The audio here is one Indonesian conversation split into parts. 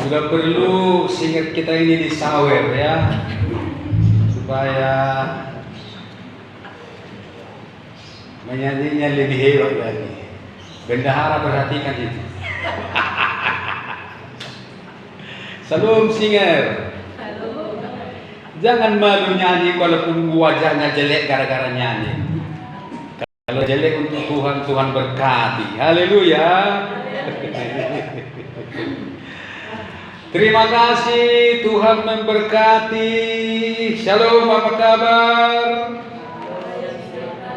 Sudah perlu singkat kita ini disawer ya, supaya menyanyinya lebih hebat lagi. Bendahara perhatikan itu. Salam singer. Jangan malu nyanyi walaupun wajahnya jelek gara-gara nyanyi. Kalau jelek untuk Tuhan, Tuhan berkati. Haleluya. Terima kasih, Tuhan memberkati. Shalom, apa kabar?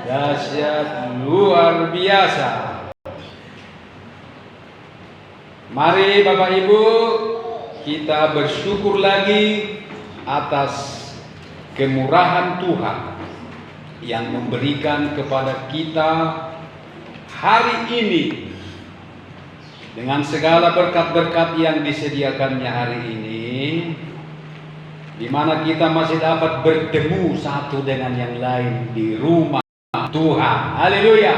Dahsyat, luar biasa. Mari Bapak Ibu, kita bersyukur lagi atas kemurahan Tuhan yang memberikan kepada kita hari ini dengan segala berkat-berkat yang disediakannya hari ini, di mana kita masih dapat bertemu satu dengan yang lain di rumah Tuhan. Haleluya.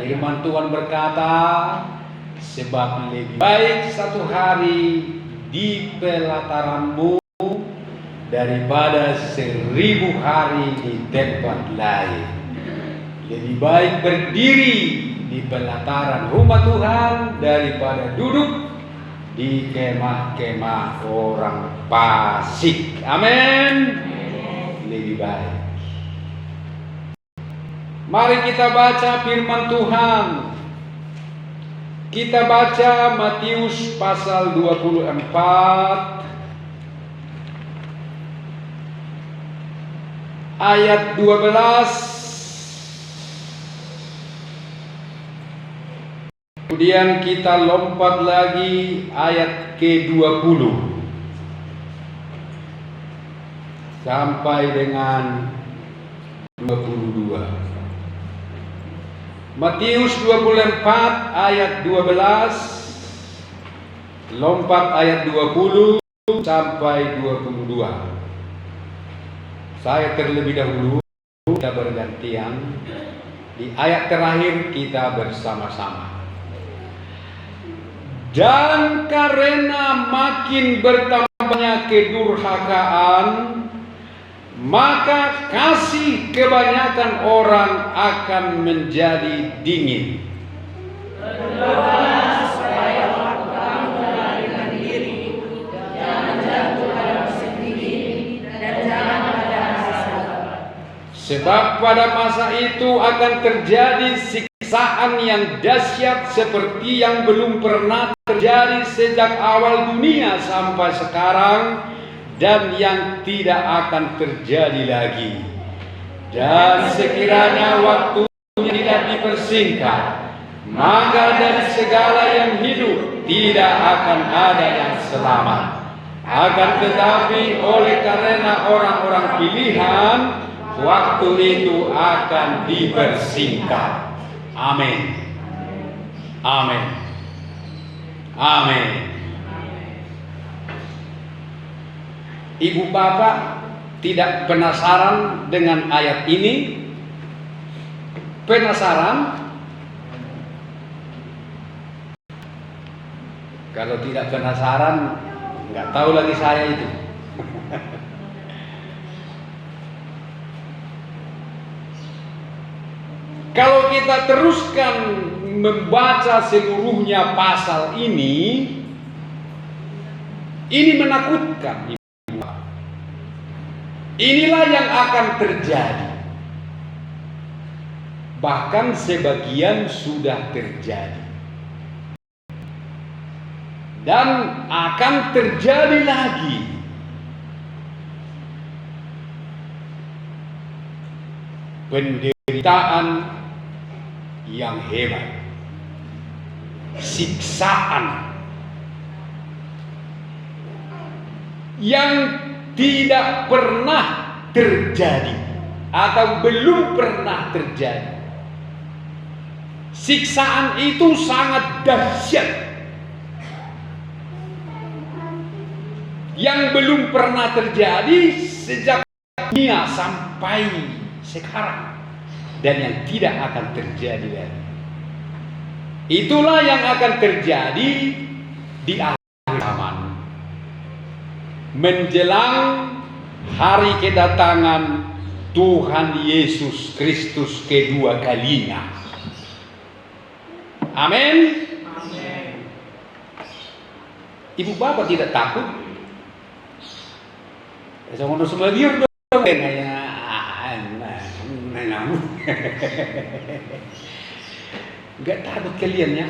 Firman Tuhan berkata, sebab lebih baik satu hari di pelataranmu daripada 1000 hari di tempat lain. Lebih baik berdiri di pelataran rumah Tuhan daripada duduk di kemah-kemah orang fasik. Amin. Lebih baik. Mari kita baca firman Tuhan. Kita baca Matius pasal 24 ayat 12. Kemudian kita lompat lagi ayat ke-20 sampai dengan 22. Matius 24 ayat 12 lompat ayat 20 sampai 22. Saya terlebih dahulu, kita bergantian. Di ayat terakhir kita bersama-sama. Dan karena makin bertambahnya kedurhakaan, maka kasih kebanyakan orang akan menjadi dingin. Berdoalah supaya kamu melarikan diri, jangan jatuh dalam sedih dan jangan pada hasad. Sebab pada masa itu akan terjadi siksaan yang dahsyat seperti yang belum pernah terjadi sejak awal dunia sampai sekarang, dan yang tidak akan terjadi lagi. Dan sekiranya waktunya tidak dipersingkat, maka dari segala yang hidup tidak akan ada yang selamat. Akan tetapi oleh karena orang-orang pilihan, waktu itu akan dipersingkat. Amin. Amin. Amin. Ibu bapak tidak penasaran dengan ayat ini? Penasaran? Kalau tidak penasaran, nggak tahu lagi saya itu. Kalau kita teruskan membaca seluruhnya pasal ini menakutkan. Inilah yang akan terjadi. Bahkan sebagian sudah terjadi. Dan akan terjadi lagi. Penderitaan yang hebat. Siksaan yang tidak pernah terjadi atau belum pernah terjadi. Siksaan itu sangat dahsyat yang belum pernah terjadi sejak dunia sampai sekarang, dan yang tidak akan terjadi lagi. Itulah yang akan terjadi di akhir zaman. menjelang hari kedatangan Tuhan Yesus Kristus kedua kalinya. Amin. Ibu bapak tidak takut? Saya semua liur dong. Enggak takut kalian ya?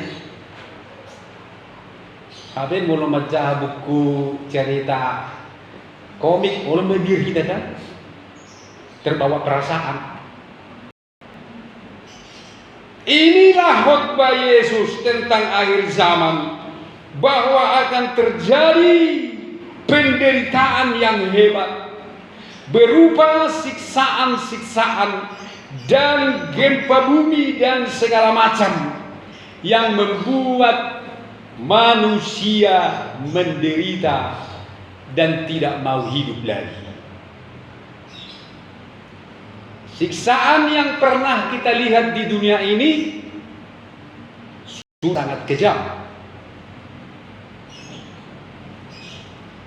Habis mau membaca buku cerita komik, mau mendir kita kan? Terbawa perasaan. Inilah khotbah Yesus tentang akhir zaman, bahwa akan terjadi penderitaan yang hebat berupa siksaan-siksaan dan gempa bumi dan segala macam yang membuat manusia menderita dan tidak mau hidup lagi. Siksaan yang pernah kita lihat di dunia ini sangat kejam.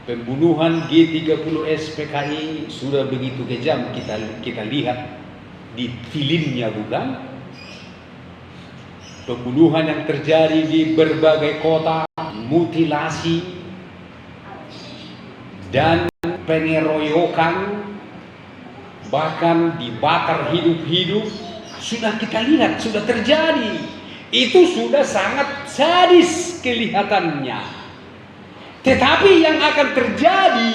Pembunuhan G30 SPKI sudah begitu kejam, kita lihat di filmnya, bukan? Pembunuhan yang terjadi di berbagai kota, mutilasi dan pengeroyokan, bahkan dibakar hidup-hidup, sudah kita lihat, sudah terjadi. Itu sudah sangat sadis kelihatannya. Tetapi yang akan terjadi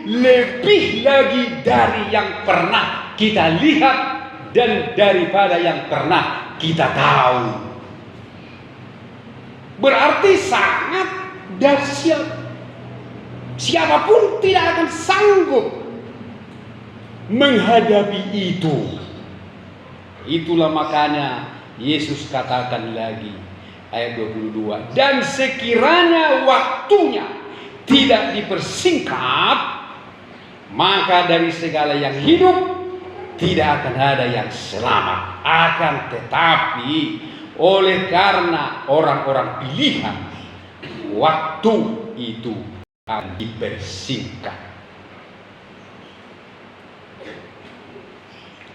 lebih lagi dari yang pernah kita lihat dan daripada yang pernah kita tahu. Berarti sangat dahsyat. Siapapun tidak akan sanggup menghadapi itu. Itulah makanya Yesus katakan lagi ayat 22, dan sekiranya waktunya tidak dipersingkat, maka dari segala yang hidup tidak akan ada yang selamat. Akan tetapi oleh karena orang-orang pilihan, waktu itu akan dipersingkat.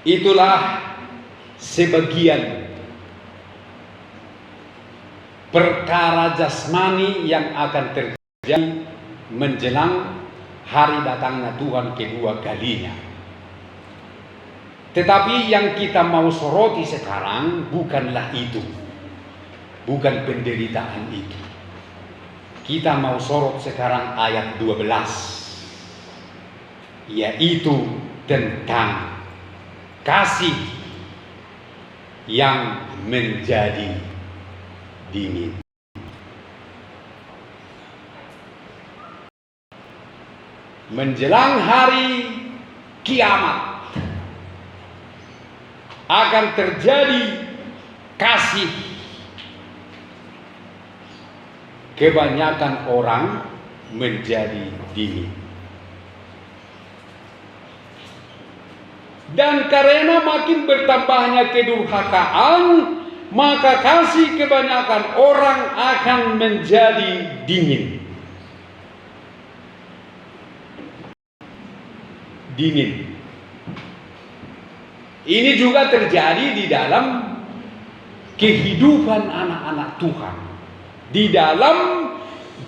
Itulah sebagian perkara jasmani yang akan terjadi menjelang hari datangnya Tuhan kedua kalinya. Tetapi yang kita mau soroti sekarang bukanlah itu, bukan penderitaan itu. Kita mau sorot sekarang ayat 12, yaitu tentang kasih yang menjadi dingin. Menjelang hari kiamat akan terjadi kasih. Kebanyakan orang menjadi dingin. Dan karena makin bertambahnya kedurhakaan, maka kasih kebanyakan orang akan menjadi dingin. Dingin. Ini juga terjadi di dalam kehidupan anak-anak Tuhan, di dalam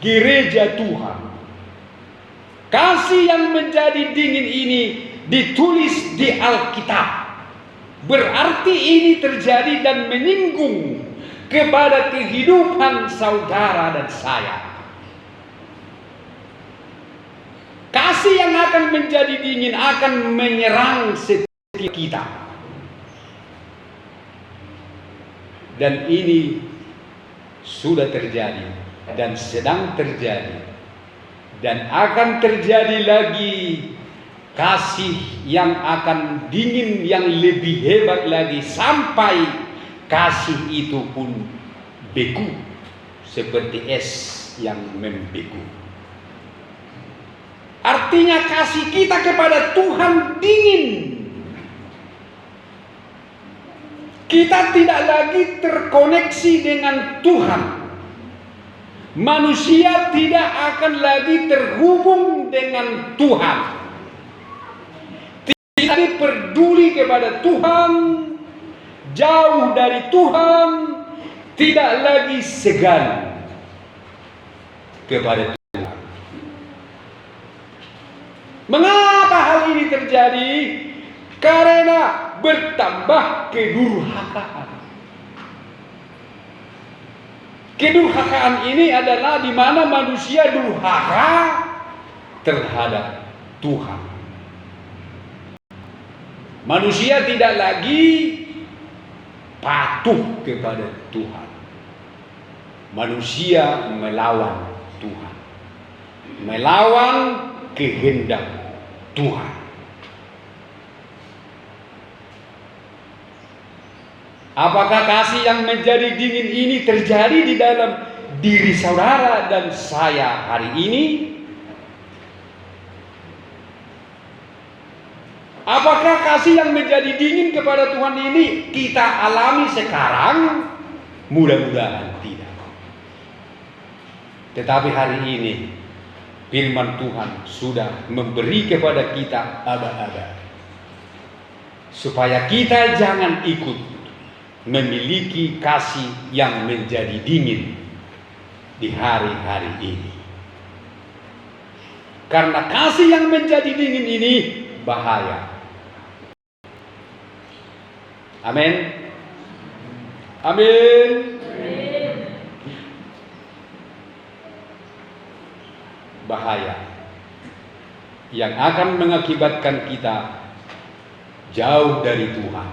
gereja Tuhan. Kasih yang menjadi dingin ini ditulis di Alkitab. Berarti ini terjadi dan menyinggung kepada kehidupan saudara dan saya. Kasih yang akan menjadi dingin akan menyerang setiap kita. Dan ini sudah terjadi dan sedang terjadi dan akan terjadi lagi. Kasih yang akan dingin yang lebih hebat lagi, sampai kasih itu pun beku seperti es yang membeku. Artinya kasih kita kepada Tuhan dingin. Kita tidak lagi terkoneksi dengan Tuhan. Manusia tidak akan lagi terhubung dengan Tuhan. Tidak peduli kepada Tuhan, jauh dari Tuhan, tidak lagi segan kepada Tuhan. Mengapa hal ini terjadi? Karena bertambah kedurhakaan. Kedurhakaan ini adalah di mana manusia durhaka terhadap Tuhan. Manusia tidak lagi patuh kepada Tuhan. Manusia melawan Tuhan, melawan kehendak Tuhan. Apakah kasih yang menjadi dingin ini terjadi di dalam diri saudara dan saya hari ini? Apakah kasih yang menjadi dingin kepada Tuhan ini kita alami sekarang? Mudah-mudahan tidak. Tetapi hari ini firman Tuhan sudah memberi kepada kita aba-aba, supaya kita jangan ikut memiliki kasih yang menjadi dingin di hari-hari ini. Karena kasih yang menjadi dingin ini bahaya. Amin. Amin. Bahaya yang akan mengakibatkan kita jauh dari Tuhan,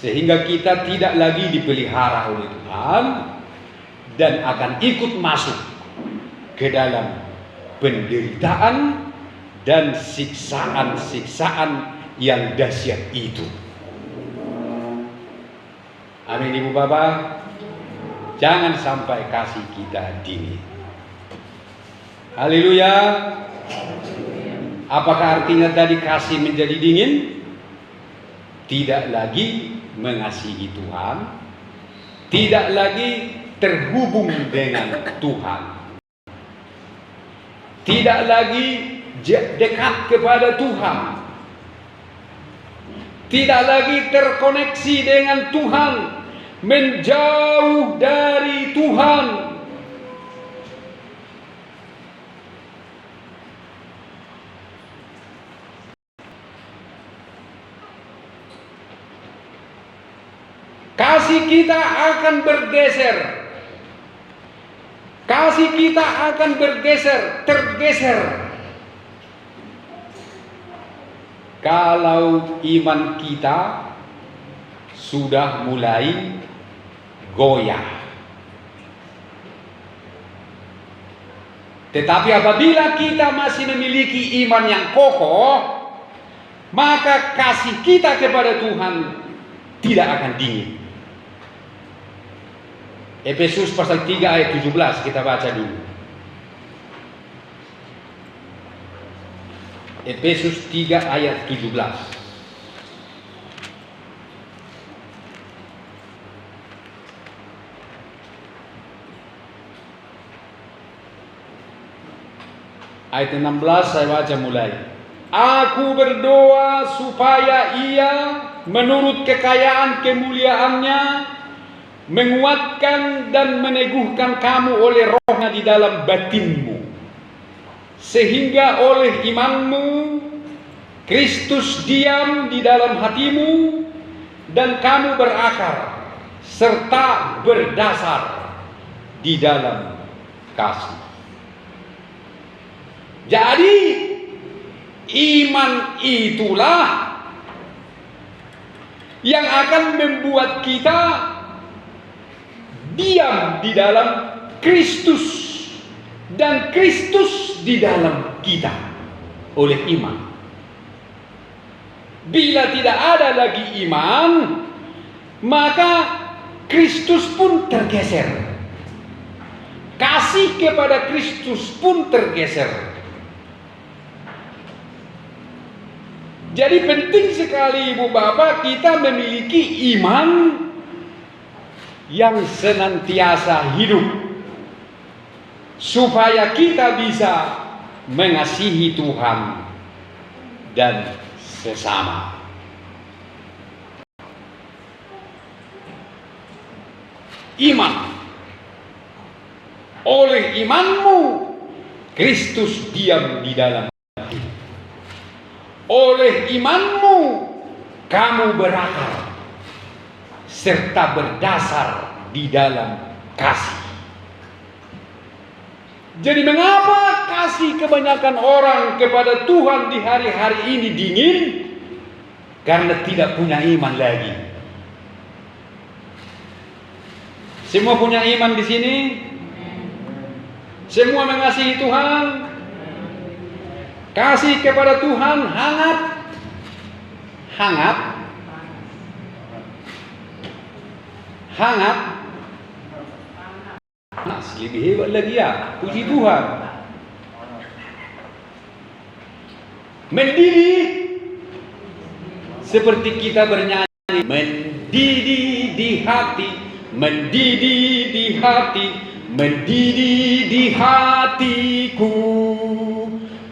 sehingga kita tidak lagi dipelihara oleh Tuhan dan akan ikut masuk ke dalam penderitaan dan siksaan-siksaan yang dahsyat itu. Amin, Ibu Bapak. Jangan sampai kasih kita dingin. Haleluya. Apakah artinya tadi kasih menjadi dingin? Tidak lagi mengasihi Tuhan, tidak lagi terhubung dengan Tuhan, tidak lagi dekat kepada Tuhan, tidak lagi terkoneksi dengan Tuhan, menjauh dari Tuhan. Kasih kita akan bergeser. Kasih kita akan bergeser, tergeser. Kalau iman kita sudah mulai goyah. Tetapi apabila kita masih memiliki iman yang kokoh, maka kasih kita kepada Tuhan tidak akan dingin. Efesus pasal 3 ayat 17 kita baca dulu. Efesus 3 ayat 17. Ayat 16 saya baca mulai. Aku berdoa supaya Ia menurut kekayaan kemuliaannya menguatkan dan meneguhkan kamu oleh Roh-Nya di dalam batinmu, sehingga oleh imanmu Kristus diam di dalam hatimu dan kamu berakar serta berdasar di dalam kasih. Jadi iman itulah yang akan membuat kita diam di dalam Kristus dan Kristus di dalam kita oleh iman. Bila tidak ada lagi iman, maka Kristus pun tergeser. Kasih kepada Kristus pun tergeser. Jadi penting sekali Ibu Bapak kita memiliki iman yang senantiasa hidup, supaya kita bisa mengasihi Tuhan dan sesama. Iman. Oleh imanmu, Kristus diam di dalam hati. Oleh imanmu, kamu berakar serta berdasar di dalam kasih. Jadi mengapa kasih kebanyakan orang kepada Tuhan di hari-hari ini dingin? Karena tidak punya iman lagi. Semua punya iman di sini? Semua mengasihi Tuhan? Kasih kepada Tuhan hangat? Hangat? Hangat? Panas, lebih hebat lagi ya. Puji Tuhan. Mendidih seperti kita bernyanyi, mendidih di hati, mendidih di hati, mendidih di hatiku.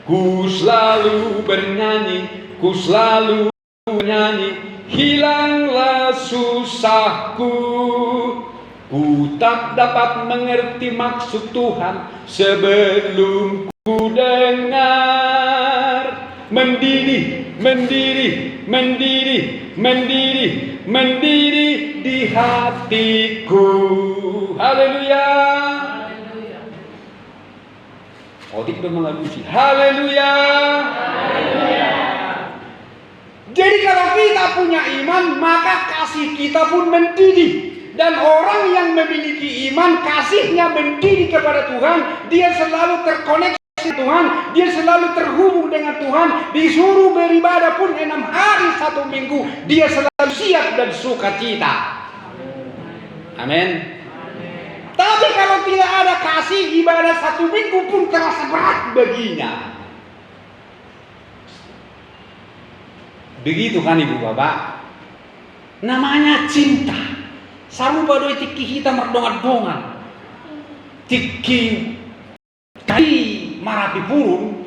Ku selalu bernyanyi, ku selalu bernyanyi, hilanglah susahku. Ku tak dapat mengerti maksud Tuhan sebelum ku dengar. Mendidih, mendidih, mendidih, mendidih, mendidih di hatiku. Haleluya. Otik udah mengalusi. Haleluya. Haleluya. Jadi kalau kita punya iman, maka kasih kita pun mendidih. Dan orang yang memiliki iman, kasihnya mendidih kepada Tuhan, dia selalu terkoneksi dengan Tuhan, dia selalu terhubung dengan Tuhan. Disuruh beribadah pun 6 hari 1 minggu, dia selalu siap dan sukacita. Amin. Tapi kalau tidak ada kasih, ibadah 1 minggu pun terasa berat baginya. Begitu kan ibu bapak? Namanya cinta. Sarupa doi tiki kita merdongat-dongan. Tiki kali marapi purun.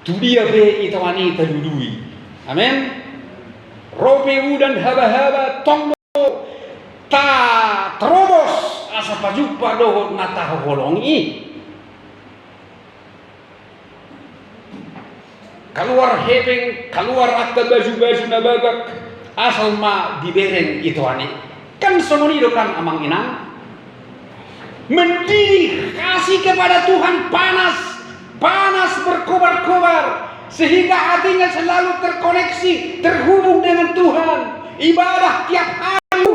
Tu dia be ita wanita dudui. Amin. Rope udan haba-haba tongdo ta terobos asa pajupa dohot nata holongi. Keluar hepeng, keluar akta baju-baju nabagak. Asal ma dibereng itu ani kan somonido kan amang inang mendidih kasih kepada Tuhan panas berkobar-kobar sehingga hatinya selalu terkoneksi terhubung dengan Tuhan, ibadah tiap hari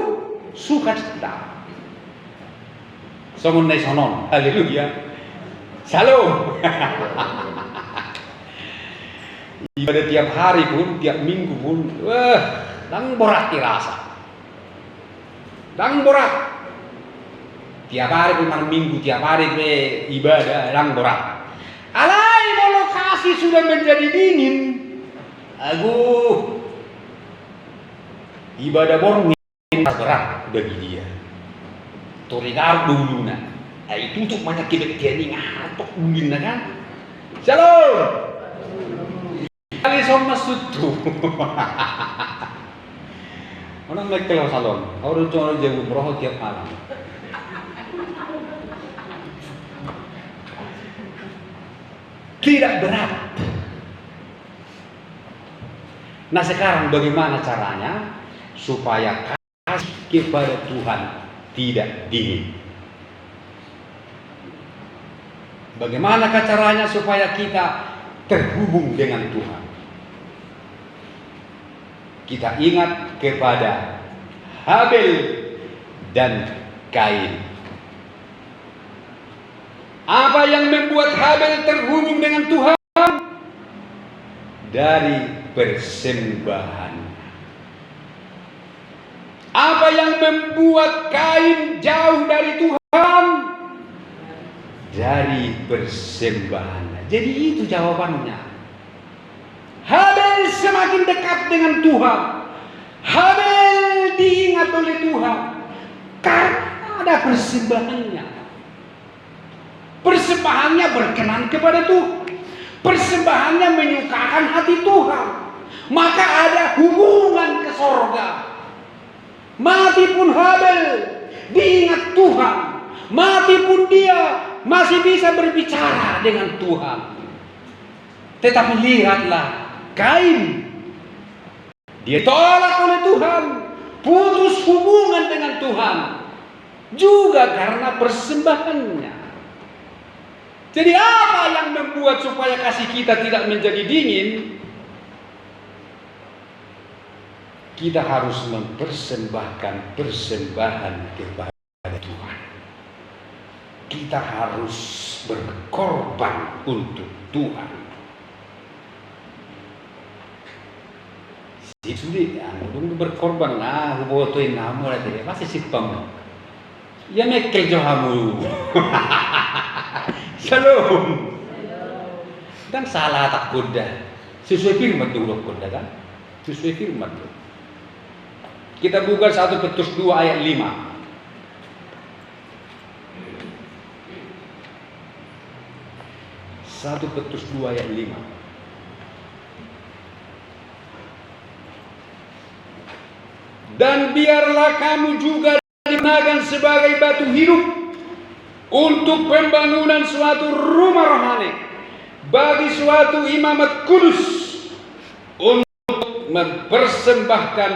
sukacita. Somon nai sonon, haleluya, salam. Ibadah tiap hari pun, tiap minggu pun, dang borat dirasa. Dang borat. Tiap hari pun minggu, tiap hari be ibadah, dang borat. Alai kalau kasih sudah menjadi dingin. Aduh. Ibadah borong berat bagi dia. Torigar dulu na. Ai tutup banyak kibet tiani ngatok ulin na kan. Shalom. Kali sama sutu. Orang naik kelas salon, orang cuma jauh merohot tiap malam. Tidak berat. Nah sekarang bagaimana caranya supaya kasih kepada Tuhan tidak dingin? Bagaimana caranya supaya kita terhubung dengan Tuhan? Kita ingat kepada Habel dan Kain. Apa yang membuat Habel terhubung dengan Tuhan? Dari persembahan. Apa yang membuat Kain jauh dari Tuhan? Dari persembahan. Jadi itu jawabannya. Habel semakin dekat dengan Tuhan. Habel diingat oleh Tuhan karena ada persembahannya. Persembahannya berkenan kepada Tuhan. Persembahannya menyukakan hati Tuhan. Maka ada hubungan ke sorga. Mati pun Habel diingat Tuhan. Mati pun dia masih bisa berbicara dengan Tuhan. Tetapi lihatlah Kain. Dia tolak oleh Tuhan. Putus hubungan dengan Tuhan. Juga karena persembahannya. Jadi apa yang membuat supaya kasih kita tidak menjadi dingin? Kita harus mempersembahkan persembahan kepada Tuhan. Kita harus berkorban untuk Tuhan. Sulit ya, untuk berkorban hubotoin namu lah dia masih sipam. Ya mekel johamu. Shalom. Dan salah tak kuda. Sesuai firman dulu kuda kan? Sesuai firman tu. Kita buka 1 Petrus 2 ayat 5. 1 Petrus 2 ayat 5. Dan biarlah kamu juga digunakan sebagai batu hidup untuk pembangunan suatu rumah rohani bagi suatu imamat kudus untuk mempersembahkan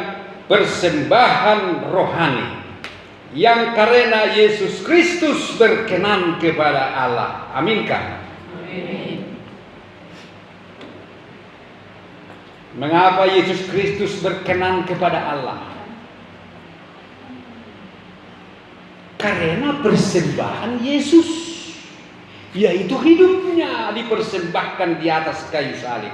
persembahan rohani yang karena Yesus Kristus berkenan kepada Allah. Aminkah? Amin. Mengapa Yesus Kristus berkenan kepada Allah? Karena persembahan Yesus, yaitu hidupnya dipersembahkan di atas kayu salib.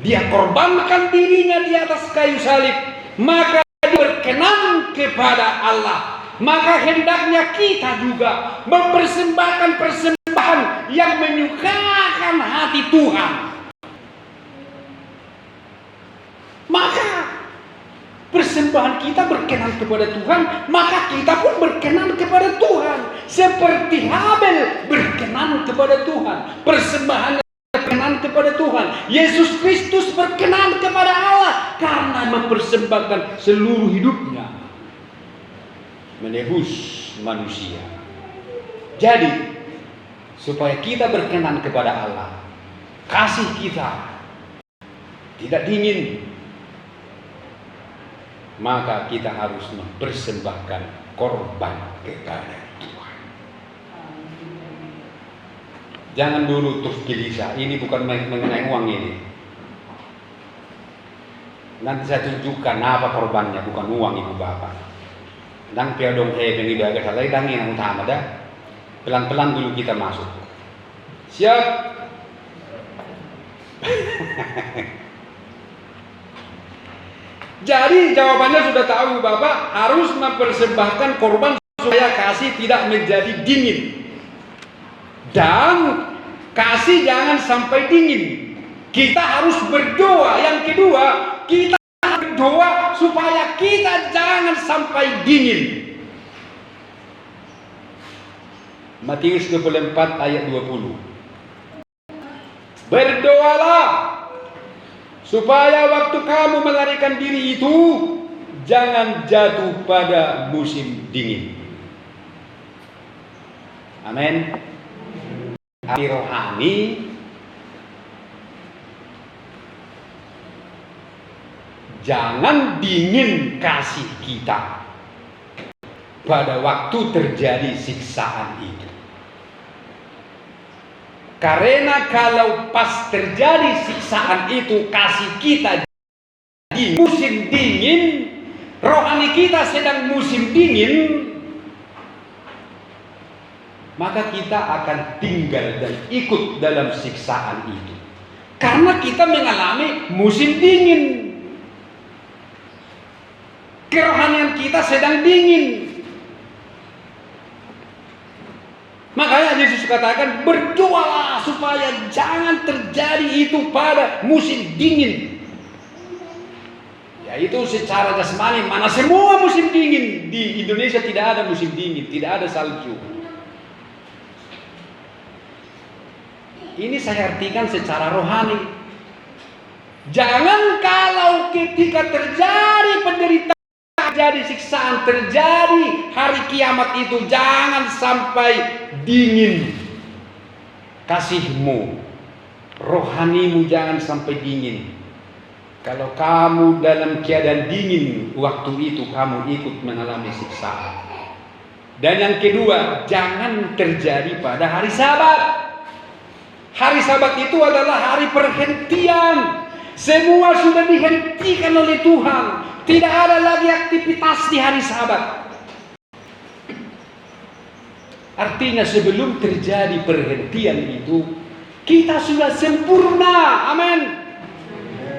Dia korbankan dirinya di atas kayu salib, maka dia berkenan kepada Allah. Maka hendaknya kita juga mempersembahkan persembahan yang menyukakan hati Tuhan. Maka persembahan kita berkenan kepada Tuhan, maka kita pun berkenan kepada Tuhan. Seperti Habel berkenan kepada Tuhan. Persembahan berkenan kepada Tuhan. Yesus Kristus berkenan kepada Allah karena mempersembahkan seluruh hidupnya menebus manusia. Jadi, supaya kita berkenan kepada Allah, kasih kita tidak dingin, maka kita harus mempersembahkan korban kepada Tuhan. Jangan dulu terus gelisah. Ini bukan mengenai uang ini. Nanti saya tunjukkan apa korbannya, bukan uang ibu bapak. Dan piadong pengi baga salai dan yang utama dah. Pelan-pelan dulu kita masuk. Siap? Jadi jawabannya sudah tahu Bapak, harus mempersembahkan korban supaya kasih tidak menjadi dingin. Dan kasih jangan sampai dingin. Kita harus berdoa. Yang kedua, kita berdoa supaya kita jangan sampai dingin. Matius 24 ayat 20. Berdoalah supaya waktu kamu melarikan diri itu jangan jatuh pada musim dingin. Amin. Hati rohani jangan dingin kasih kita pada waktu terjadi siksaan itu. Karena kalau pas terjadi siksaan itu kasih kita di musim dingin, rohani kita sedang musim dingin, maka kita akan tinggal dan ikut dalam siksaan itu. Karena kita mengalami musim dingin. Kerohanian kita sedang dingin. Makanya Yesus katakan berdoalah supaya jangan terjadi itu pada musim dingin. Yaitu secara jasmani, mana semua musim dingin. Di Indonesia tidak ada musim dingin, tidak ada salju. Ini saya artikan secara rohani. Jangan kalau ketika terjadi penderitaan, terjadi siksaan, terjadi hari kiamat itu, jangan sampai dingin kasihmu, rohanimu jangan sampai dingin. Kalau kamu dalam keadaan dingin waktu itu, kamu ikut mengalami siksaan. Dan yang kedua, jangan terjadi pada hari Sabat. Hari Sabat itu adalah hari perhentian. Semua sudah dihentikan oleh Tuhan. Tidak ada lagi aktivitas di hari Sabat. Artinya sebelum terjadi perhentian itu, kita sudah sempurna. Amin.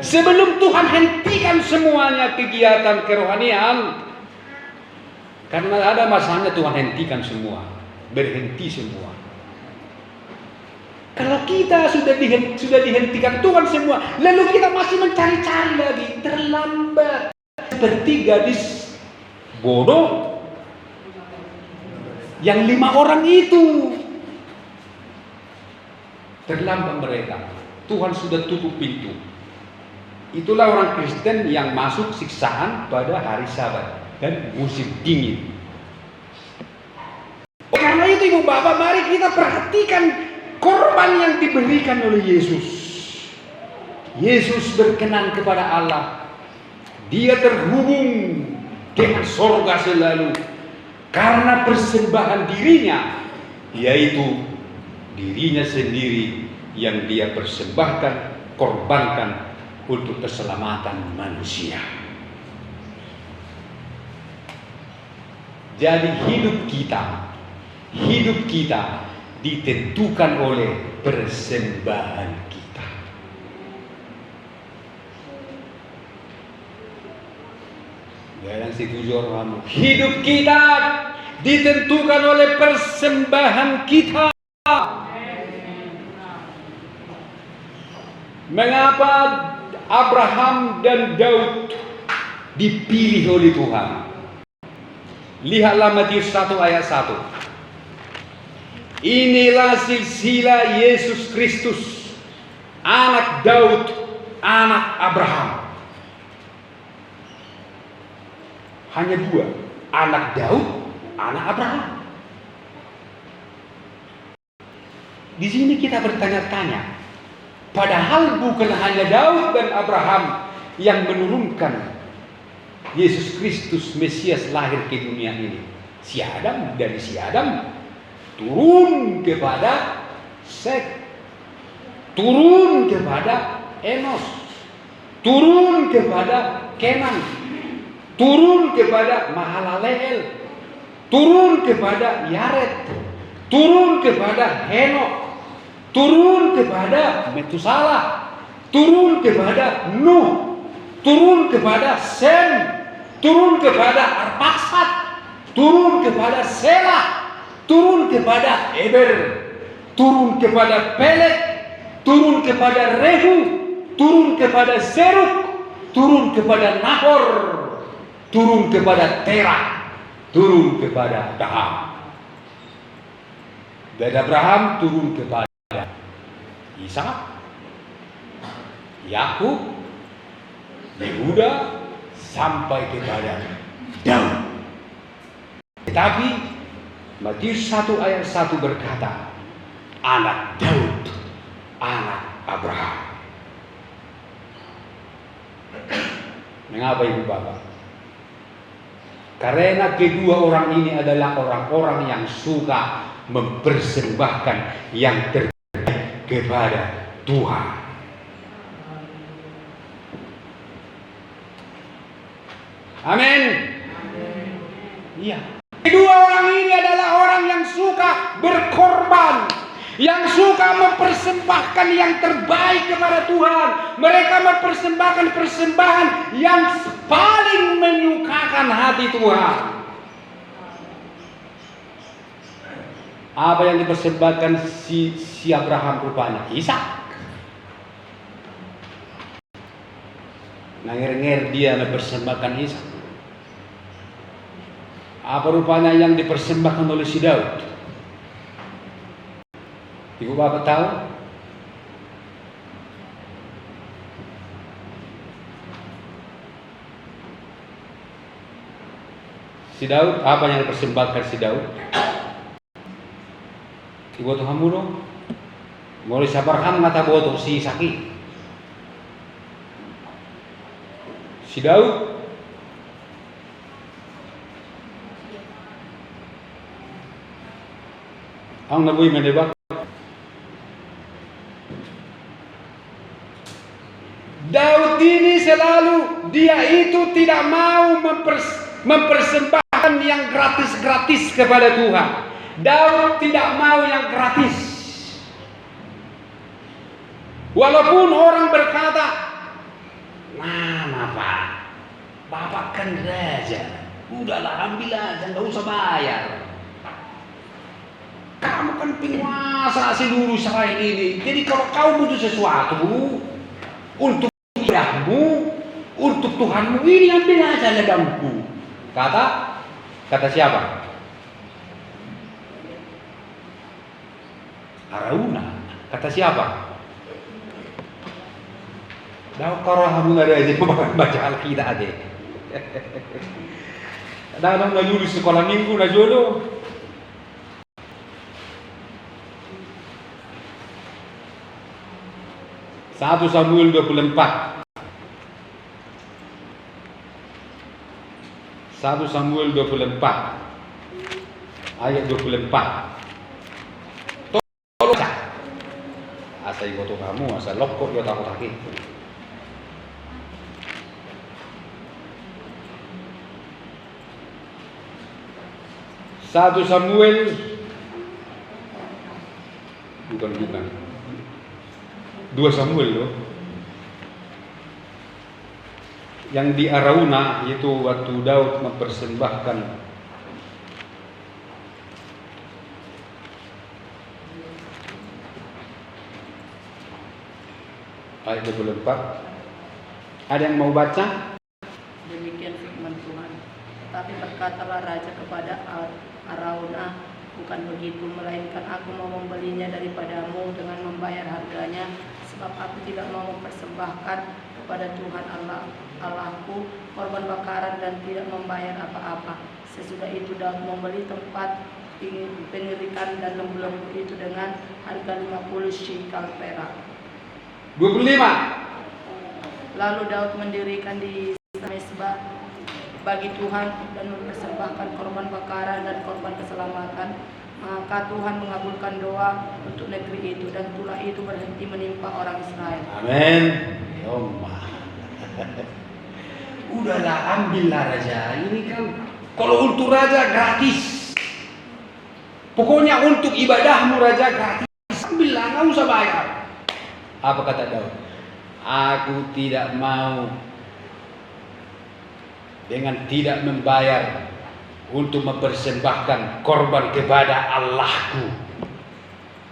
Sebelum Tuhan hentikan semuanya kegiatan kerohanian, karena ada masanya Tuhan hentikan semua, berhenti semua. Kalau kita sudah dihentikan Tuhan semua, lalu kita masih mencari-cari lagi, terlambat. Seperti gadis bodoh yang 5 orang itu. Terlambat mereka. Tuhan sudah tutup pintu. Itulah orang Kristen yang masuk siksaan pada hari Sabat dan musim dingin. Karena itu Ibu Bapak, mari kita perhatikan korban yang diberikan oleh Yesus. Yesus berkenan kepada Allah. Dia terhubung dengan sorga selalu karena persembahan dirinya, yaitu dirinya sendiri yang dia persembahkan, korbankan untuk keselamatan manusia. Jadi hidup kita ditentukan oleh persembahan kita. Jangan setuju orang. Hidup kita ditentukan oleh persembahan kita. Mengapa Abraham dan Daud dipilih oleh Tuhan? Lihatlah Matius 1 ayat 1. Inilah silsilah Yesus Kristus, anak Daud, anak Abraham. Hanya 2, anak Daud, anak Abraham. Di sini kita bertanya-tanya, padahal bukan hanya Daud dan Abraham yang menurunkan Yesus Kristus Mesias lahir ke dunia ini. Dari si Adam turun kepada Set, turun kepada Enos, turun kepada Kenan, turun kepada Mahalaleel, turun kepada Yared, turun kepada Henok, turun kepada Metusalah, turun kepada Nuh, turun kepada Sem, turun kepada Arpaksad, turun kepada Selah, turun kepada Eber, turun kepada Peleg, turun kepada Rehu, turun kepada Seruk, turun kepada Nahor, turun kepada Terah, turun kepada Daham. Dari Abraham turun kepada Ishak, Yakub, Yehuda, sampai kepada Daud. Tetapi Matius 1 ayat 1 berkata, anak Daud, anak Abraham. Mengapa Ibu Bapak? Karena kedua orang ini adalah orang-orang yang suka mempersembahkan yang terbaik kepada Tuhan. Amin. Iya. Kedua orang ini adalah orang yang suka berkorban, yang suka mempersembahkan yang terbaik kepada Tuhan. Mereka mempersembahkan persembahan yang paling menyukakan hati Tuhan. Apa yang dipersembahkan si Abraham rupanya? Ishak. Nganger-nganger dia mempersembahkan Ishak. Apa rupanya yang dipersembahkan oleh si Daud? Ibu Bapak tahu? Si Daud, apa yang dipersembahkan si Daud? Ibu Tuhan mulu. Mulai Abraham ngata boto si Isaki. Si Daud ang nabuhi menebak. Daud ini selalu dia itu tidak mau mempersembahkan yang gratis-gratis kepada Tuhan. Daud tidak mau yang gratis. Walaupun orang berkata, "Nah, Bapak kan raja. Udahlah, ambil aja, nggak usah bayar. Kamu kan penguasa seluruh Israel ini. Jadi kalau kau butuh sesuatu untuk ibadahmu, untuk Tuhanmu, ini ambil aja ladangku." Kata siapa? Arauna. Kata siapa? Dah kalau kamu ada aja baca Alkitab aja. Dah nggak lulus sekolah minggu na jodoh. Satu Samuel 24. 1 Samuel 24 ayat 24. Tolong asa ibu kamu asa lokok yo takut kaki. Satu Samuel bukan 2 Samuel loh. Yang di Arauna itu waktu Daud mempersembahkan ayat 24. Ada yang mau baca? Demikian firman Tuhan. Tetapi berkatalah raja kepada Arauna, "Bukan begitu, melainkan aku mau membelinya daripadamu dengan membayar harganya, sebab aku tidak mau mempersembahkan kepada Tuhan Allahku korban bakaran dan tidak membayar apa-apa." Sesudah itu Daud membeli tempat pengirikan dan lembu-lembu itu dengan harga 50 shikal perak. 25. Lalu Daud mendirikan di mezbah bagi Tuhan dan mempersembahkan korban bakaran dan korban keselamatan. Maka Tuhan mengabulkan doa untuk negeri itu dan tulah itu berhenti menimpa orang Israel. Amin. Udahlah, ambillah raja. Ini kan kalau untuk raja gratis. Pokoknya untuk ibadahmu raja gratis. Ambillah, nggak usah bayar. Apa kata Daud? Aku tidak mau dengan tidak membayar untuk mempersembahkan korban kepada Allahku.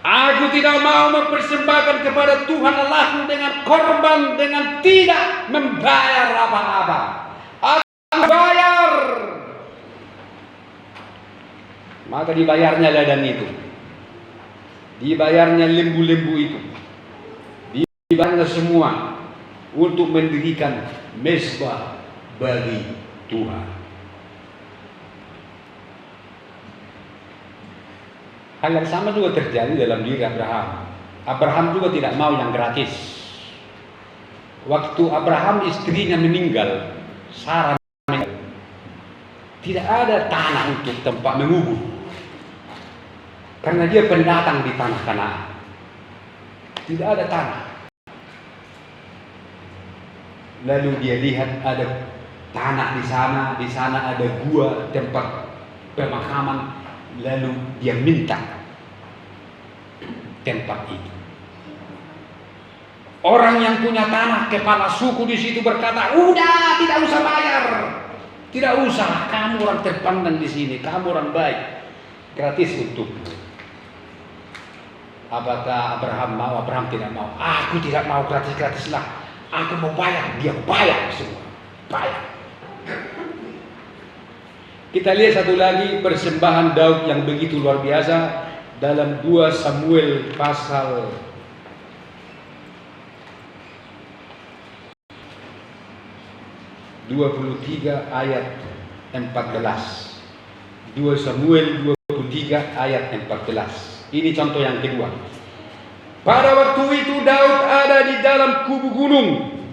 Aku tidak mau mempersembahkan kepada Tuhan Allahku dengan korban dengan tidak membayar apa-apa. Aku bayar. Maka dibayarnya ladang itu. Dibayarnya lembu-lembu itu. Dibayarnya semua untuk mendirikan mezbah bagi Tuhan. Hal yang sama juga terjadi dalam diri Abraham. Abraham juga tidak mau yang gratis. Waktu Abraham istrinya meninggal, Sarah meninggal, tidak ada tanah untuk tempat mengubur. Karena dia pendatang di tanah Kanaan. Tidak ada tanah. Lalu dia lihat ada tanah di sana ada gua tempat pemakaman, lalu dia minta tempat itu. Orang yang punya tanah, kepala suku di situ berkata, "Udah, tidak usah bayar, tidak usah. Kamu orang terpandang di sini, kamu orang baik, gratis untuk." Apakah Abraham mau? Abraham tidak mau. Aku tidak mau gratis-gratis lah. Aku mau bayar, dia bayar semua. Bayar. Kita lihat satu lagi persembahan Daud yang begitu luar biasa dalam 2 Samuel pasal 23 ayat 14. 2 Samuel 23 ayat 14. Ini contoh yang kedua. Pada waktu itu Daud ada di dalam kubu gunung,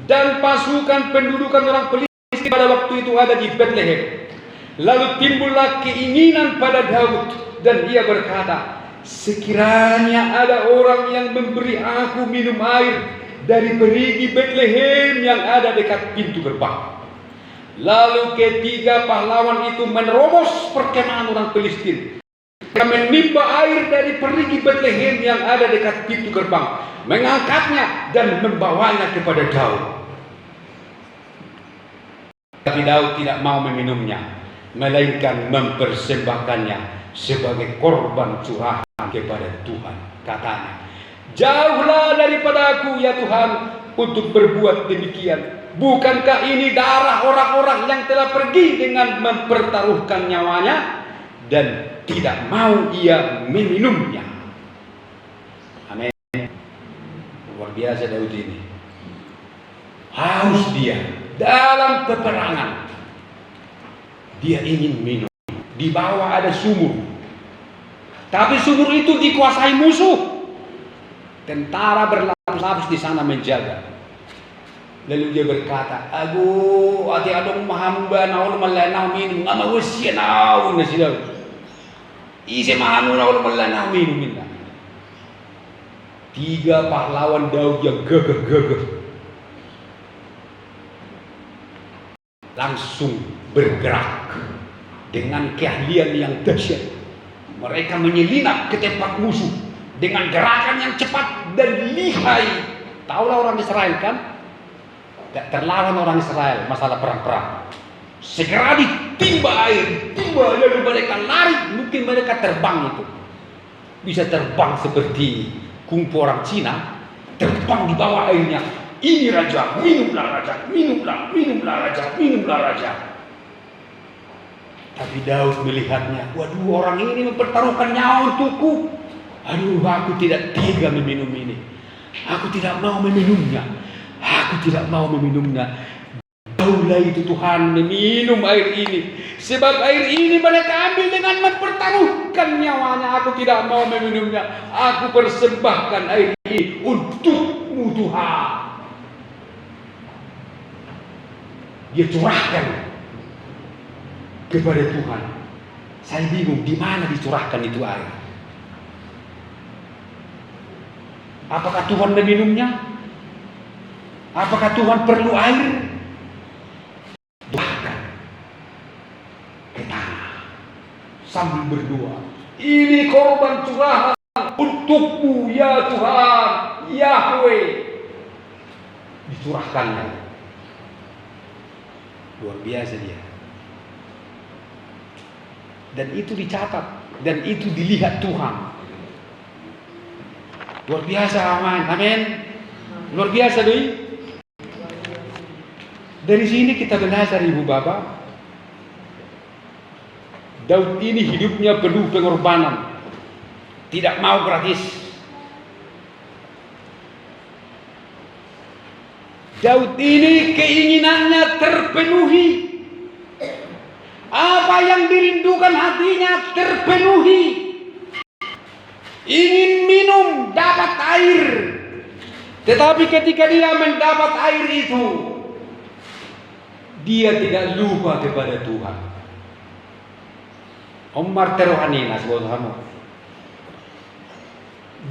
dan pasukan pendudukan orang Filistin pada waktu itu ada di Bethlehem. Lalu timbullah keinginan pada Daud, dan ia berkata, sekiranya ada orang yang memberi aku minum air dari perigi Bethlehem yang ada dekat pintu gerbang. Lalu ketiga pahlawan itu menerobos perkemahan orang Filistin, menimba air dari perigi Bethlehem yang ada dekat pintu gerbang, mengangkatnya dan membawanya kepada Daud. Tapi Daud tidak mau meminumnya, melainkan mempersembahkannya sebagai korban curahan kepada Tuhan. Katanya, jauhlah daripada aku ya Tuhan untuk berbuat demikian. Bukankah ini darah orang-orang yang telah pergi dengan mempertaruhkan nyawanya, dan tidak mau ia meminumnya. Amin. Luar biasa Daud ini. Haus dia dalam peperangan. Dia ingin minum. Di bawah ada sumur, tapi sumur itu dikuasai musuh. Tentara berlapis-lapis di sana menjaga. Lalu dia berkata, "Aduh, ati adong mahamba naul malanaw minum, ngama wasiya naul na sila. Isi mahanu naul malanaw minum minta." 3 pahlawan Daud yang gagah-gagah langsung bergerak dengan keahlian yang dahsyat. Mereka menyelinap ke tempat musuh dengan gerakan yang cepat dan lihai. Taulah orang Israel kan? Tidak terlawan orang Israel masalah perang-perang. Segera ditimba air, timba, lalu mereka lari. Mungkin mereka terbang itu, bisa terbang seperti kungfu orang Cina, terbang di bawah airnya. Ini raja, minumlah raja, minumlah, minumlah raja, minumlah raja. Tapi Daud melihatnya, waduh, orang ini mempertaruhkan nyawa untukku. Aduh, aku tidak tega meminum ini. Aku tidak mau meminumnya. Aku tidak mau meminumnya. Daulah itu Tuhan meminum air ini. Sebab air ini mereka ambil dengan mempertaruhkan nyawanya. Aku tidak mau meminumnya. Aku persembahkan air ini untukmu Tuhan. Dia curahkan kepada Tuhan. Saya bingung di mana dicurahkan itu air. Apakah Tuhan meminumnya? Apakah Tuhan perlu air? Bahkan ke tanah sambil berdoa, ini korban curahan untukmu ya Tuhan, Yahweh. Dicurahkannya. Luar biasa dia. Dan itu dicatat, dan itu dilihat Tuhan. Luar biasa, amin. Luar biasa doi. Dari sini kita belajar ibu bapak, Daud ini hidupnya penuh pengorbanan, tidak mau gratis. Daud ini keinginannya terpenuhi, apa yang dirindukan hatinya terpenuhi. Ingin minum, dapat air. Tetapi ketika dia mendapat air itu, dia tidak lupa kepada Tuhan. Omar terohaninas kamu.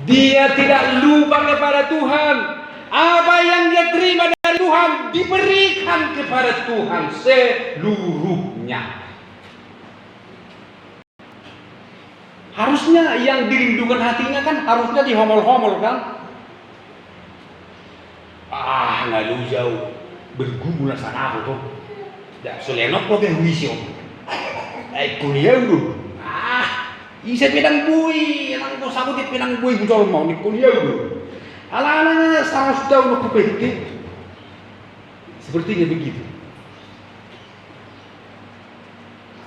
Dia tidak lupa kepada Tuhan. Apa yang dia terima dari Tuhan diberikan kepada Tuhan seluruhnya. Harusnya yang dirindukan hatinya kan harusnya dihomol-homol kan? Nggak lu jauh bergumulan sana apa tuh? Dah selenok kok yang wisio. Kuliah dulu. Isa pinang bui, yang kau sabut di pinang bui bujol mau ni kuliah dulu. Ala-alanya sekarang sudah untuk kupeti. Sepertinya begitu.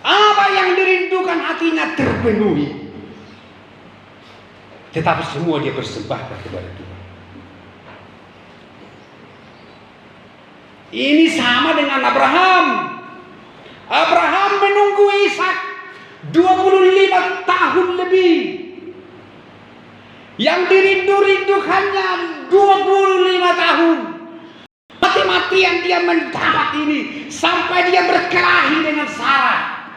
Apa yang dirindukan hatinya terpenuhi. Tetapi semua dia persembahkan kepada Tuhan. Ini sama dengan Abraham. Abraham menunggu Ishak 25 tahun lebih. Yang dirindu-rindukannya 25 tahun. Mati-matian dia mendapat ini sampai dia berkelahi dengan Sarah.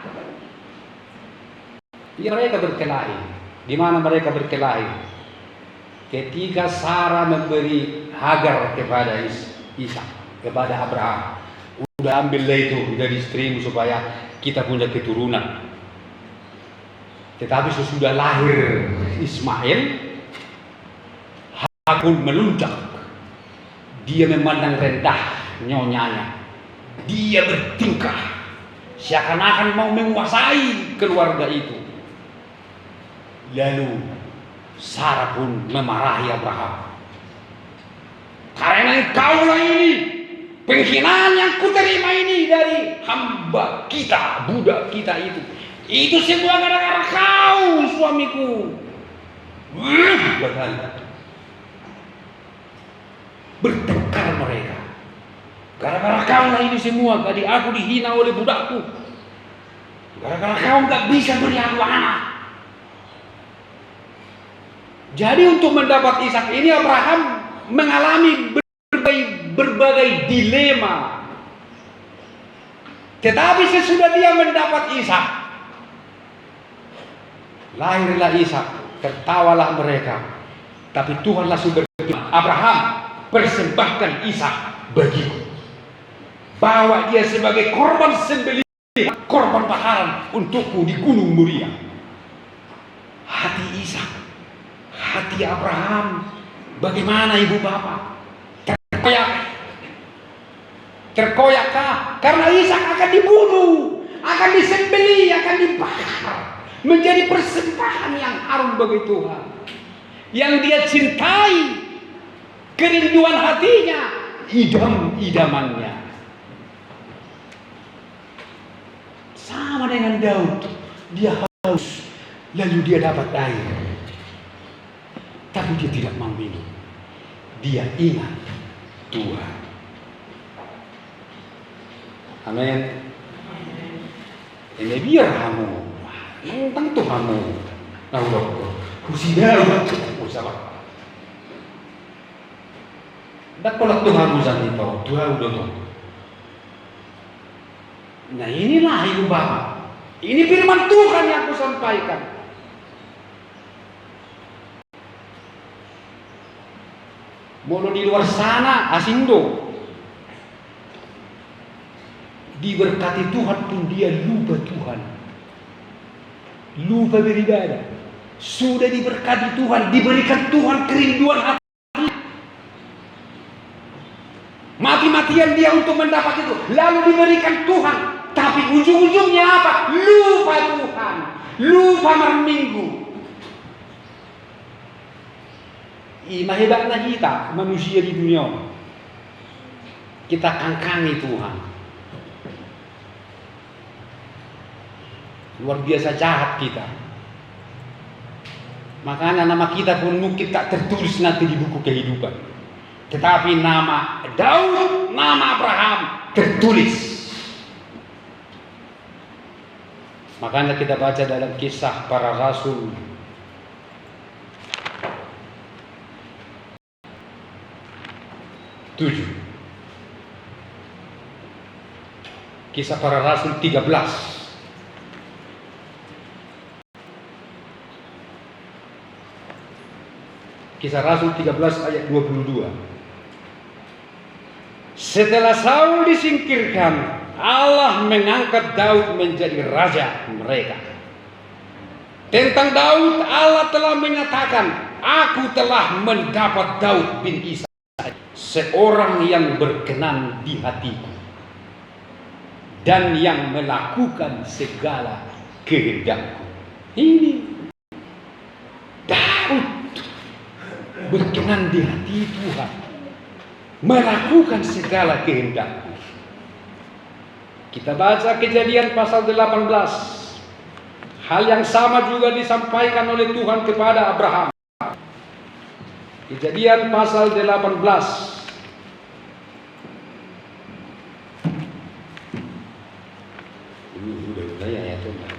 Mereka berkelahi. Di mana mereka berkelahi? Ketika Sarah memberi Hagar kepada Ishak, kepada Abraham. Udah ambillah itu dari istrimu supaya kita punya keturunan. Tetapi sesudah lahir Ismail, Hagar pun melunjak. Dia memandang rendah nyonyanya. Dia bertingkah seakan-akan mau menguasai keluarga itu. Lalu Sarah pun memarahi Abraham. Karena engkaulah ini, penghinaan yang kuterima ini dari hamba kita, budak kita itu. Itu semua gara-gara kau, suamiku. Bertengkar mereka. Gara-gara kau lah ini semua. Tadi aku dihina oleh budakku. Gara-gara kau gak bisa beri aku anak. Jadi untuk mendapat Ishak ini Abraham mengalami berbagai dilema. Tetapi sesudah dia mendapat Ishak, lahirlah Ishak, tertawalah mereka. Tapi Tuhan langsung berfirman, Abraham, persembahkan Ishak bagiku. Bawa dia sebagai korban sembelihan, korban bakaran untukku di Gunung Moria. Hati Ishak, hati Abraham, bagaimana ibu bapak? Terkoyakkah? Karena Ishak akan dibunuh, akan disembelih, akan dibakar, menjadi persembahan yang harum bagi Tuhan. Yang dia cintai, kerinduan hatinya, idam-idamannya. Sama dengan Daud, dia haus, lalu dia dapat air, tapi dia tidak mau minum. Dia ingat Tuhan. Amin. Ini biar kamu, tentang Tuhanmu. Nah udah, udah, usah. Dak kolak Tuhanmu saat itu, Tuhan udah tuh. Nah inilah ibu bapak. Ini firman Tuhan yang aku sampaikan. Mau di luar sana, asindo. Diberkati Tuhan pun dia lupa Tuhan. Lupa beribadah. Sudah diberkati Tuhan, diberikan Tuhan kerinduan hati. Mati-matian dia untuk mendapat itu. Lalu diberikan Tuhan. Tapi ujung-ujungnya apa? Lupa Tuhan. Lupa Minggu. Ima hebatnya kita manusia di dunia. Kita kangkangi Tuhan. Luar biasa jahat kita. Makanya nama kita pun mungkin tak tertulis nanti di buku kehidupan. Tetapi nama Daud, nama Abraham tertulis. Makanya kita baca dalam Kisah Para Rasul 7. Kisah Para Rasul 13. Kisah Rasul 13 ayat 22. Setelah Saul disingkirkan, Allah mengangkat Daud menjadi raja mereka. Tentang Daud, Allah telah menyatakan, aku telah mendapat Daud bin Isai, seorang yang berkenan di hatiku dan yang melakukan segala kehendakku. Ini Daud berkenan di hati Tuhan, melakukan segala kehendakku. Kita baca Kejadian pasal 18. Hal yang sama juga disampaikan oleh Tuhan kepada Abraham. Kejadian pasal 18. Ini udah ya Tuhan.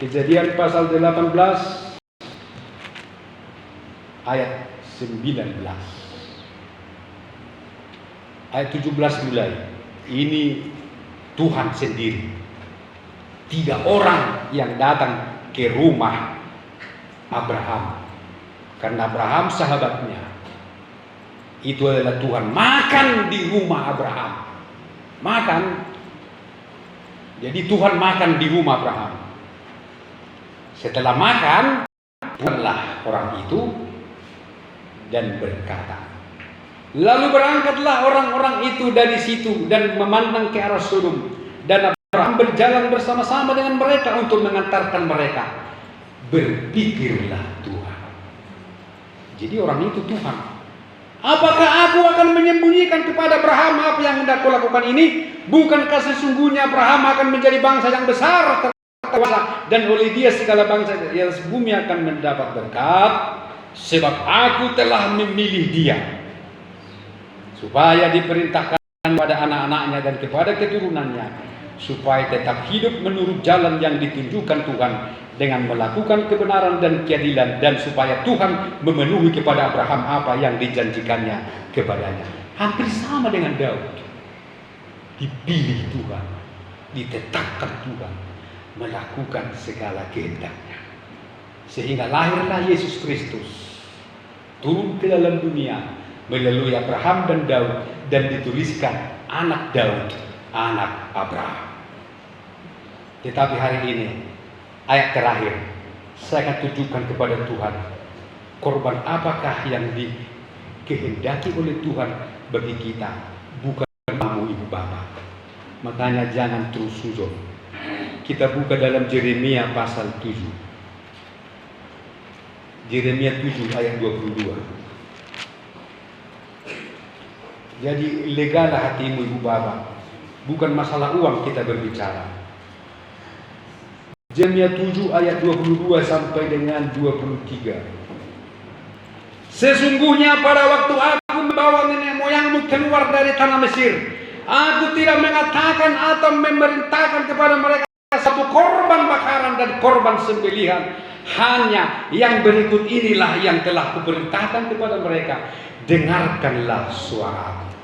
Kejadian pasal 18 ayat 19. Ayat 17 mulai. Ini Tuhan sendiri. 3 orang yang datang ke rumah Abraham. Karena Abraham sahabatnya. Itu adalah Tuhan makan di rumah Abraham. Makan. Jadi Tuhan makan di rumah Abraham. Setelah makan, Tuhanlah orang itu dan berkata. Lalu berangkatlah orang-orang itu dari situ dan memandang ke arah Sodom. Dan Abraham berjalan bersama-sama dengan mereka untuk mengantarkan mereka. Berpikirlah Tuhan. Jadi orang itu Tuhan. Apakah aku akan menyembunyikan kepada Abraham apa yang hendak kulakukan ini? Bukankah sesungguhnya Abraham akan menjadi bangsa yang besar terkuasa, dan oleh dia segala bangsa di atas bumi akan mendapat berkat, sebab aku telah memilih dia supaya diperintahkan kepada anak-anaknya dan kepada keturunannya, supaya tetap hidup menurut jalan yang ditunjukkan Tuhan dengan melakukan kebenaran dan keadilan, dan supaya Tuhan memenuhi kepada Abraham apa yang dijanjikannya kepadanya. Hampir sama dengan Daud. Dipilih Tuhan, ditetapkan Tuhan, melakukan segala kehendaknya. Sehingga lahirlah Yesus Kristus, turun ke dalam dunia melalui Abraham dan Daud, dan dituliskan anak Daud, anak Abraham. Tetapi hari ini, ayat terakhir, saya akan tunjukkan kepada Tuhan korban apakah yang dikehendaki oleh Tuhan bagi kita, bukan kamu ibu bapak. Makanya jangan terus suzon. Kita buka dalam Yeremia pasal 7. Yeremia 7 ayat 22. Jadi legalah hatimu ibu bapak. Bukan masalah uang kita berbicara. Yeremia 7 ayat 22 sampai dengan 23. Sesungguhnya pada waktu aku membawa nenek moyangmu keluar dari tanah Mesir, aku tidak mengatakan atau memerintahkan kepada mereka satu korban bakaran dan korban sembelihan. Hanya yang berikut inilah yang telah kuperintahkan kepada mereka. Dengarkanlah suaraku.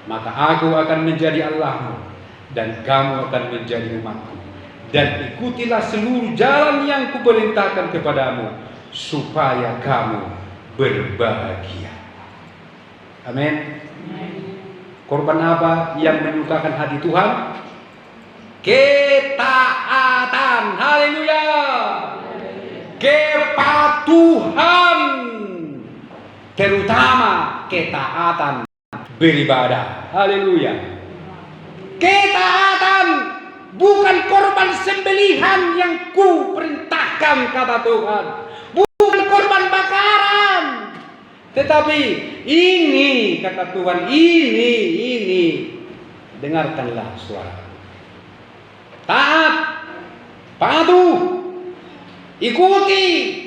Maka aku akan menjadi Allahmu, dan kamu akan menjadi umatku. Dan ikutilah seluruh jalan yang kuperintahkan kepadamu, supaya kamu berbahagia. Amin. Korban apa yang menyukakan hati Tuhan? Ketaatan. Haleluya. Kepatuhan, terutama ketaatan beribadah. Haleluya. Ketaatan, bukan korban sembelihan yang ku perintahkan, kata Tuhan. Bukan korban bakaran. Tetapi ini, kata Tuhan, ini. Dengarkanlah suara. Taat, patuh, ikuti.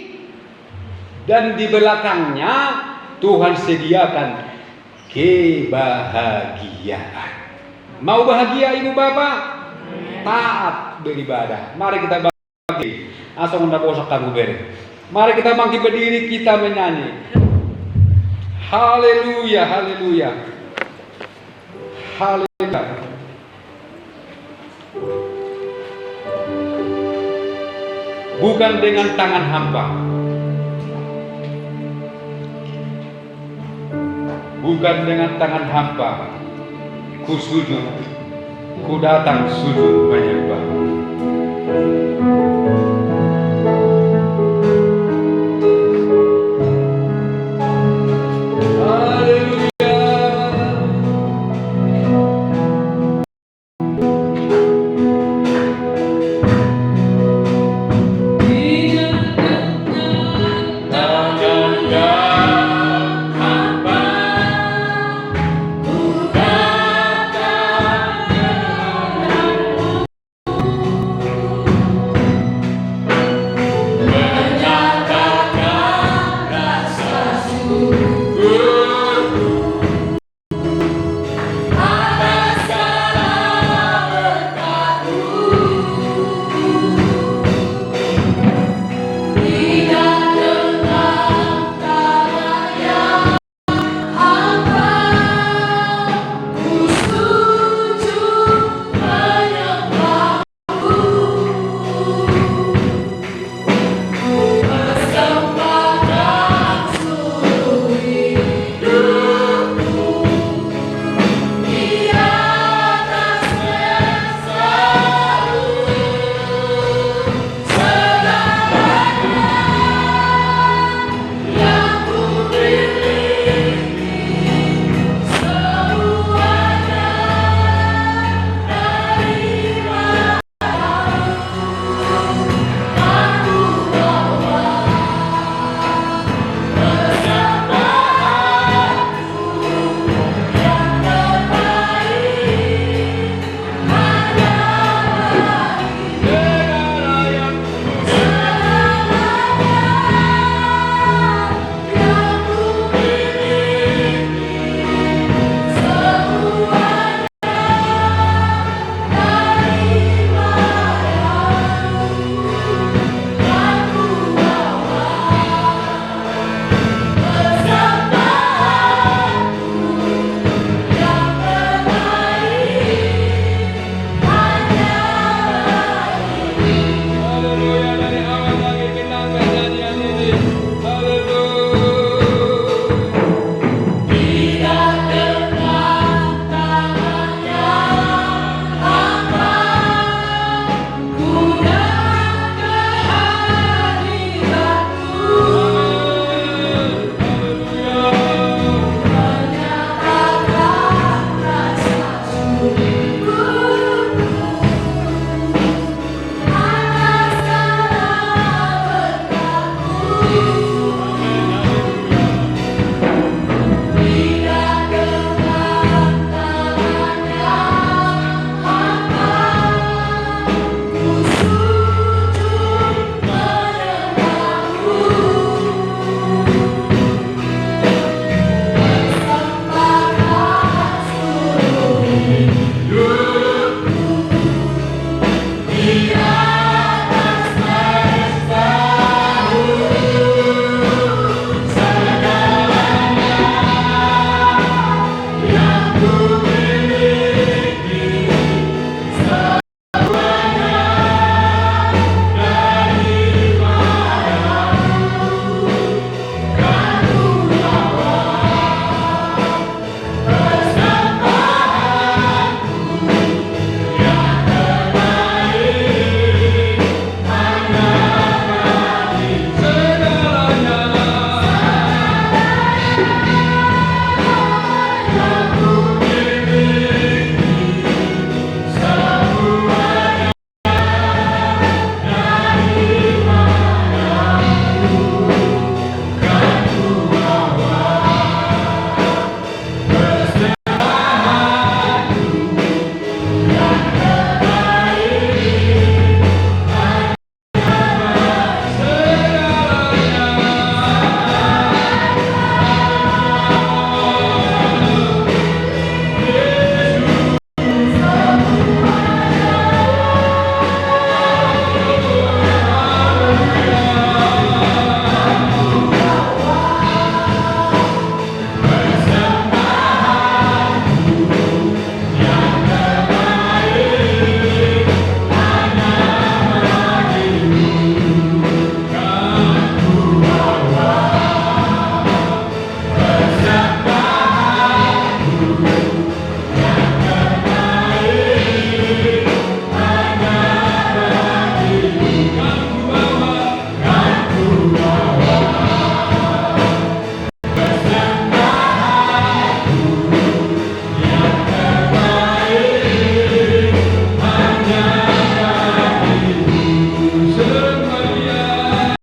Dan di belakangnya Tuhan sediakan kebahagiaan. Mau bahagia ibu bapak? Taat beribadah. Mari kita bangkit. Asal unda bosak kamu beri. Mari kita bangkit berdiri, kita menyanyi. Haleluya, haleluya. Haleluya. Bukan dengan tangan hamba. Bukan dengan tangan hamba. Ku sujud, ku datang sujud menyembah.